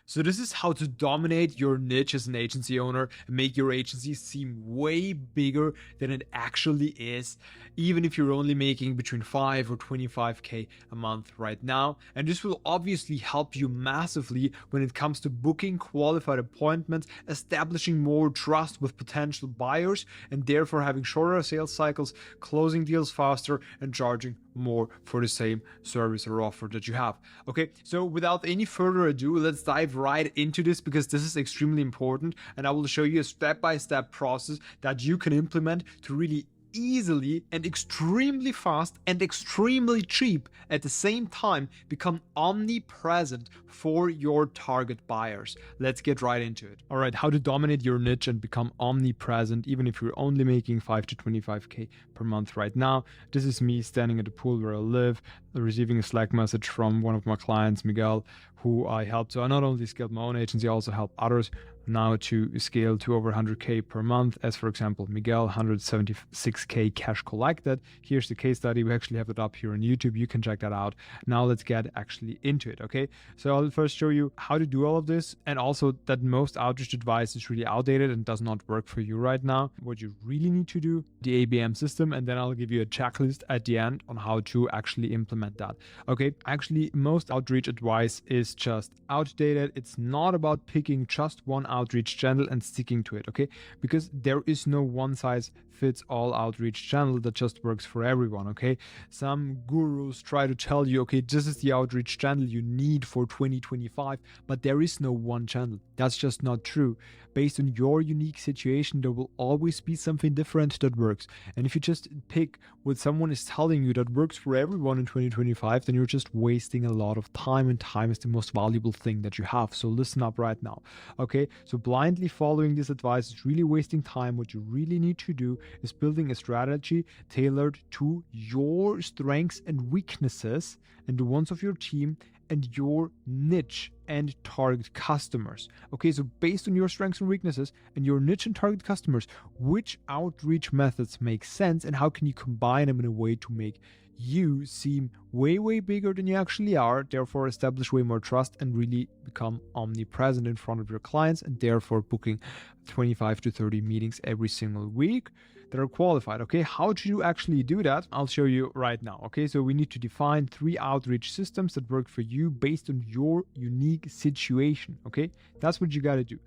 So this is how to dominate your niche as an agency owner and make your agency seem way bigger than it actually is, even if you're only making between 5 or 25K a month right now. And this will obviously help you massively when it comes to booking qualified appointments, establishing more trust with potential buyers, and therefore having shorter sales cycles, closing deals faster, and charging more for the same service or offer that you have. Okay, so without any further ado, let's dive right into this, because this is extremely important, and I will show you a step-by-step process that you can implement to really easily and extremely fast and extremely cheap at the same time become omnipresent for your target buyers. Let's get right into it. All right, how to dominate your niche and become omnipresent even if you're only making 5 to 25K per month right now. This is me standing at the pool where I live, receiving a Slack message from one of my clients, Miguel, who I helped. So I not only scaled my own agency, I also help others now to scale to over 100K per month. As for example, Miguel, 176K cash collected. Here's the case study. We actually have it up here on YouTube. You can check that out. Now let's get actually into it. Okay. So I'll first show you how to do all of this, and also that most outreach advice is really outdated and does not work for you right now. What you really need to do, the ABM system, and then I'll give you a checklist at the end on how to actually implement that. Okay. Actually, most outreach advice is just outdated. It's not about picking just one outreach channel and sticking to it, okay? Because there is no one size fits all outreach channel that just works for everyone, okay? Some gurus try to tell you, okay, this is the outreach channel you need for 2025, but there is no one channel. That's just not true. Based on your unique situation, there will always be something different that works. And if you just pick what someone is telling you that works for everyone in 2025, then you're just wasting a lot of time, and time is the most valuable thing that you have. So listen up right now, okay? So blindly following this advice is really wasting time. What you really need to do is building a strategy tailored to your strengths and weaknesses and the ones of your team and your niche and target customers. Okay, so based on your strengths and weaknesses and your niche and target customers, which outreach methods make sense and how can you combine them in a way to make you seem way bigger than you actually are, therefore establish way more trust and really become omnipresent in front of your clients, and therefore booking 25 to 30 meetings every single week that are qualified. Okay, how to actually do that, I'll show you right now. Okay, so we need to define 3 outreach systems that work for you based on your unique situation. Okay, that's what you got to do.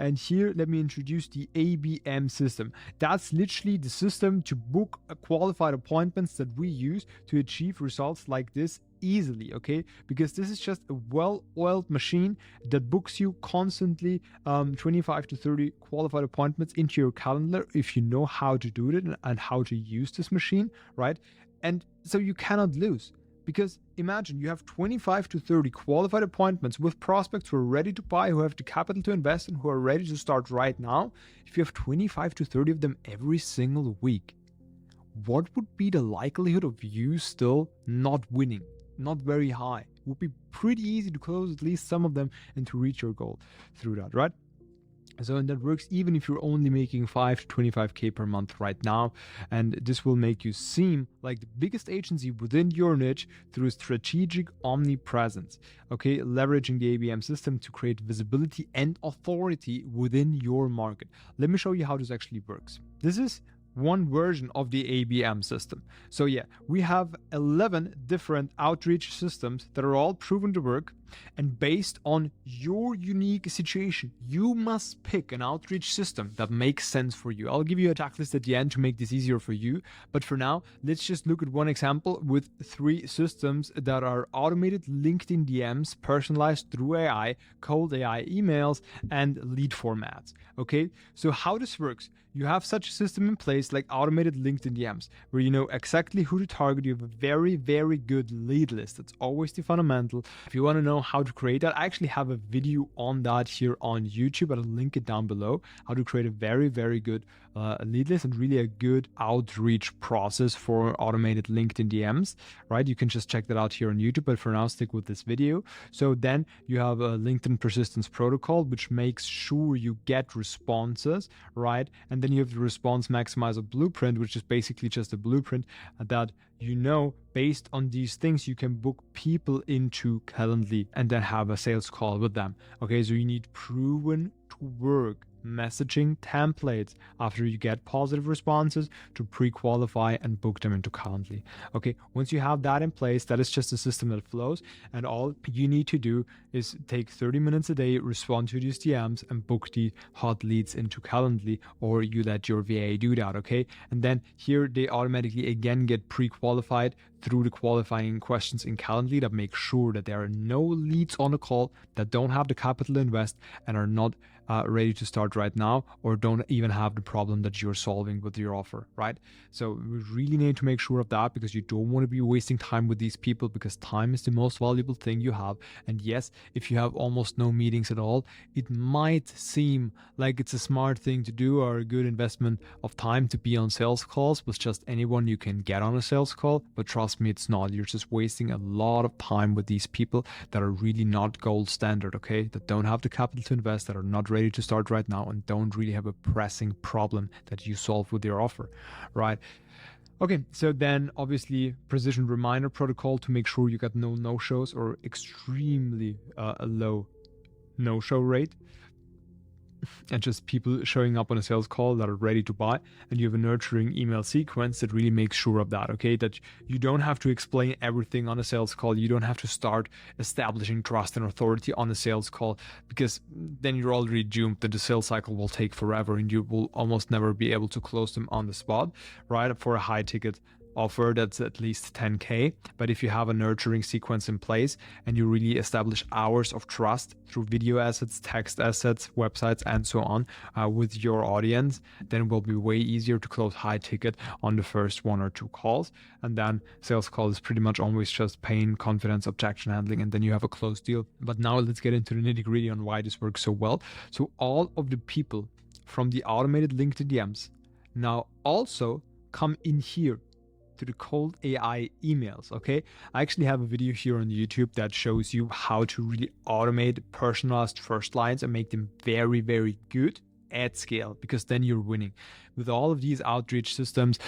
And here, let me introduce the ABM system. That's literally the system to book qualified appointments that we use to achieve results like this easily, okay? Because this is just a well-oiled machine that books you constantly 25 to 30 qualified appointments into your calendar if you know how to do it and how to use this machine, right? And so you cannot lose. Because imagine you have 25 to 30 qualified appointments with prospects who are ready to buy, who have the capital to invest, and who are ready to start right now. If you have 25 to 30 of them every single week, what would be the likelihood of you still not winning? Not very high. It would be pretty easy to close at least some of them and to reach your goal through that, right? So, and that works even if you're only making 5 to 25K per month right now. And this will make you seem like the biggest agency within your niche through strategic omnipresence. Okay, leveraging the ABM system to create visibility and authority within your market. Let me show you how this actually works. This is one version of the ABM system. So yeah, we have 11 different outreach systems that are all proven to work, and based on your unique situation, you must pick an outreach system that makes sense for you. I'll give you a checklist at the end to make this easier for you, but for now, let's just look at one example with 3 systems that are automated LinkedIn DMs, personalized through AI, cold AI emails, and lead formats. Okay, so how this works, you have such a system in place like automated LinkedIn DMs, where you know exactly who to target. You have a very good lead list. That's always the fundamental. If you want to know how to create that, I actually have a video on that here on YouTube. I'll link it down below, how to create a very good lead list and really a good outreach process for automated LinkedIn DMs, right? You can just check that out here on YouTube, but for now, stick with this video. So then you have a LinkedIn persistence protocol, which makes sure you get responses, right? And then you have the response maximizer blueprint, which is basically just a blueprint that you know, based on these things, you can book people into Calendly and then have a sales call with them. Okay, so you need proven to work messaging templates after you get positive responses to pre-qualify and book them into Calendly. Okay, once you have that in place, that is just a system that flows, and all you need to do is take 30 minutes a day, respond to these DMs, and book the hot leads into Calendly, or you let your VA do that. Okay, and then here they automatically again get pre-qualified through the qualifying questions in Calendly that make sure that there are no leads on the call that don't have the capital to invest and are not ready to start right now, or don't even have the problem that you're solving with your offer, right? So we really need to make sure of that, because you don't want to be wasting time with these people, because time is the most valuable thing you have. And yes, if you have almost no meetings at all, it might seem like it's a smart thing to do or a good investment of time to be on sales calls with just anyone you can get on a sales call, but trust me, it's not. You're just wasting a lot of time with these people that are really not gold standard, okay? That don't have the capital to invest, that are not ready to start right now, and don't really have a pressing problem that you solve with your offer, right? Okay, so then obviously precision reminder protocol to make sure you got no no-shows or extremely a low no-show rate, and just people showing up on a sales call that are ready to buy. And you have a nurturing email sequence that really makes sure of that, okay? That you don't have to explain everything on a sales call. You don't have to start establishing trust and authority on a sales call, because then you're already doomed that the sales cycle will take forever and you will almost never be able to close them on the spot, right? For a high ticket offer that's at least 10K. But if you have a nurturing sequence in place and you really establish hours of trust through video assets, text assets, websites, and so on with your audience, then it will be way easier to close high ticket on the first 1 or 2 calls. And then sales call is pretty much always just pain, confidence, objection handling, and then you have a closed deal. But now let's get into the nitty gritty on why this works so well. So all of the people from the automated LinkedIn DMs now also come in here to the cold AI emails, okay? I actually have a video here on YouTube that shows you how to really automate personalized first lines and make them very, very good at scale, because then you're winning. With all of these outreach systems,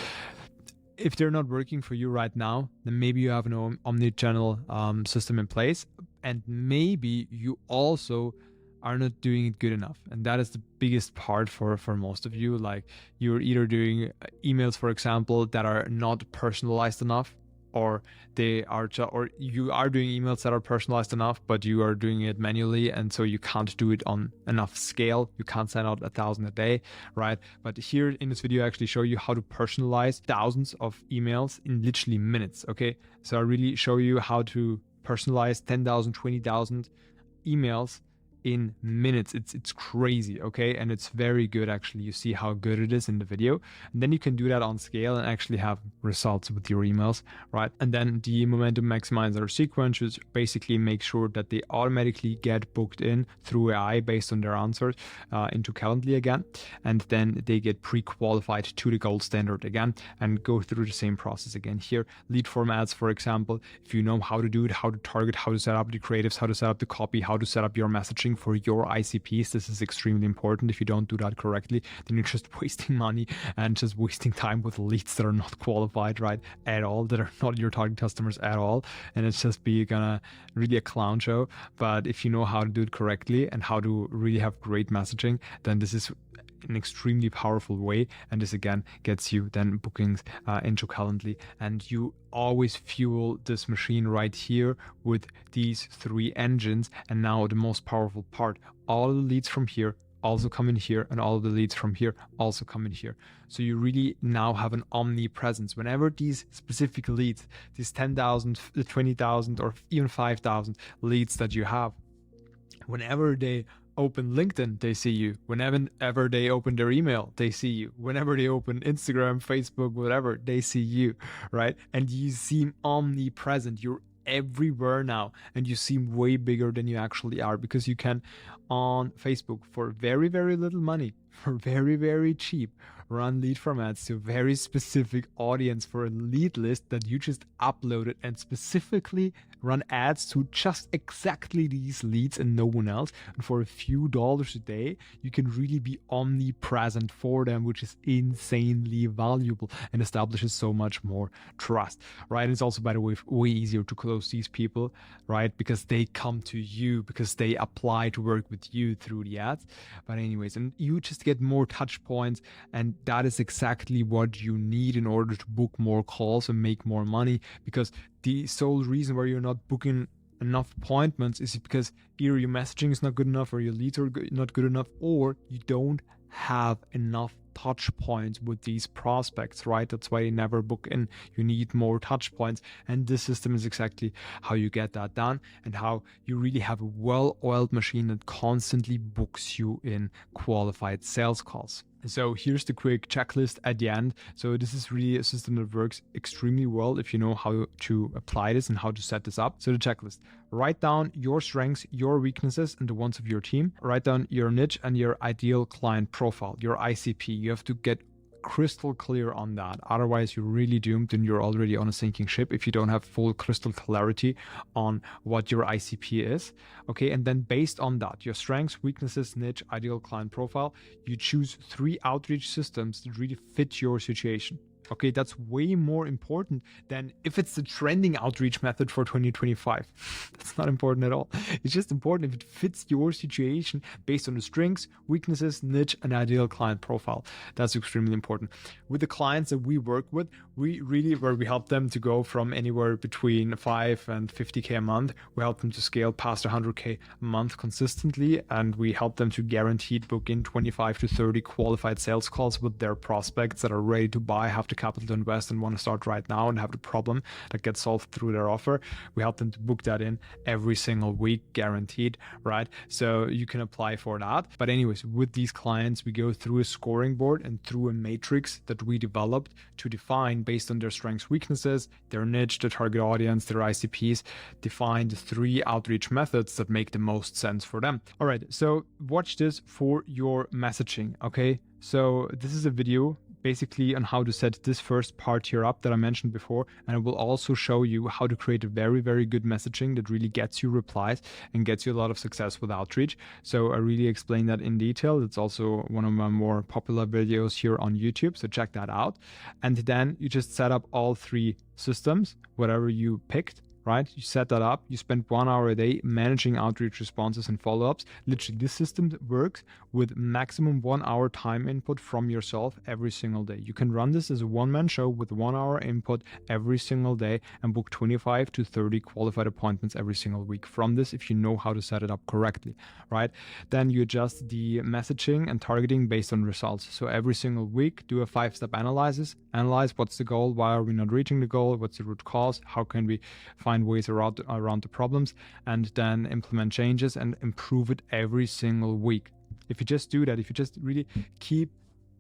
if they're not working for you right now, then maybe you have an omni-channel system in place, and maybe you also are not doing it good enough. And that is the biggest part for most of you. Like, you're either doing emails, for example, that are not personalized enough, or or you are doing emails that are personalized enough, but you are doing it manually, and so you can't do it on enough scale. You can't send out 1,000 a day, right? But here in this video, I actually show you how to personalize thousands of emails in literally minutes, okay? So I really show you how to personalize 10,000, 20,000 emails in minutes. It's crazy, okay? And it's very good, actually. You see how good it is in the video, and then you can do that on scale and actually have results with your emails, right? And then the momentum maximizer sequence, which basically makes sure that they automatically get booked in through AI based on their answers into Calendly again, and then they get pre-qualified to the gold standard again and go through the same process again. Here, lead form ads, for example, if you know how to do it, how to target, how to set up the creatives, how to set up the copy, how to set up your messaging for your ICPs. This is extremely important. If you don't do that correctly, then you're just wasting money and just wasting time with leads that are not qualified, right, at all, that are not your target customers at all, and it's just gonna really a clown show. But if you know how to do it correctly and how to really have great messaging, then this is an extremely powerful way, and this again gets you then bookings into Calendly, and you always fuel this machine right here with these 3 engines. And now the most powerful part, all of the leads from here also come in here, and all of the leads from here also come in here. So you really now have an omnipresence. Whenever these specific leads, these 10,000, 20,000, or even 5,000 leads that you have, whenever they open LinkedIn, they see you. Whenever they open their email, they see you. Whenever they open Instagram, Facebook, whatever, they see you, right? And you seem omnipresent. You're everywhere now, and you seem way bigger than you actually are, because you can, on Facebook, for very, very little money, for very, very cheap, run lead form ads to a very specific audience for a lead list that you just uploaded, and specifically run ads to just exactly these leads and no one else. And for a few dollars a day, you can really be omnipresent for them, which is insanely valuable and establishes so much more trust, right? And it's also, by the way, way easier to close these people, right? Because they come to you, because they apply to work with you through the ads. But anyways, and you just get more touch points, and that is exactly what you need in order to book more calls and make more money. Because the sole reason why you're not booking enough appointments is because either your messaging is not good enough, or your leads are not good enough, or you don't have enough touch points with these prospects, right? That's why you never book in. You need more touch points, and this system is exactly how you get that done, and how you really have a well-oiled machine that constantly books you in qualified sales calls. So here's the quick checklist at the end. So this is really a system that works extremely well if you know how to apply this and how to set this up. So the checklist: write down your strengths, your weaknesses, and the ones of your team. Write down your niche and your ideal client profile, your ICP. You have to get crystal clear on that. Otherwise, you're really doomed, and you're already on a sinking ship if you don't have full crystal clarity on what your ICP is. Okay, and then based on that, your strengths, weaknesses, niche, ideal client profile, you choose 3 outreach systems that really fit your situation. Okay, that's way more important than if it's the trending outreach method for 2025. That's not important at all. It's just important if it fits your situation based on the strengths, weaknesses, niche, and ideal client profile. That's extremely important. With the clients that we work with, we help them to go from anywhere between 5 and 50K a month. We help them to scale past 100K a month consistently, and we help them to guaranteed book in 25 to 30 qualified sales calls with their prospects that are ready to buy, have the capital to invest, and want to start right now and have the problem that gets solved through their offer. We help them to book that in every single week, guaranteed, right? So you can apply for that. But anyways, with these clients, we go through a scoring board and through a matrix that we developed to define, based on their strengths, weaknesses, their niche, their target audience, their ICPs, define the 3 outreach methods that make the most sense for them. All right, so watch this for your messaging, okay? So this is a video basically on how to set this first part here up that I mentioned before, and it will also show you how to create a very, very good messaging that really gets you replies and gets you a lot of success with outreach. So I really explain that in detail. It's also one of my more popular videos here on YouTube, so check that out. And then you just set up all 3 systems, whatever you picked, right? You set that up, you spend 1 hour a day managing outreach responses and follow-ups. Literally, this system works with maximum 1 hour time input from yourself every single day. You can run this as a one-man show with 1 hour input every single day and book 25 to 30 qualified appointments every single week from this, if you know how to set it up correctly, right? Then you adjust the messaging and targeting based on results. So every single week, do a 5-step analysis. Analyze what's the goal, why are we not reaching the goal, what's the root cause, how can we find ways around the problems, and then implement changes and improve it every single week. If you just do that, if you just really keep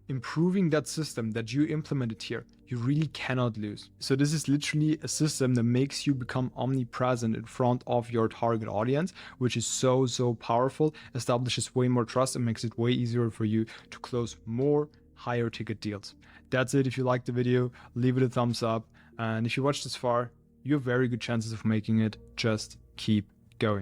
improving that system that you implemented here, you really cannot lose. So this is literally a system that makes you become omnipresent in front of your target audience, which is so powerful, establishes way more trust, and makes it way easier for you to close more higher ticket deals. That's it. If you liked the video, leave it a thumbs up. And if you watched this far, you have very good chances of making it. Just keep going.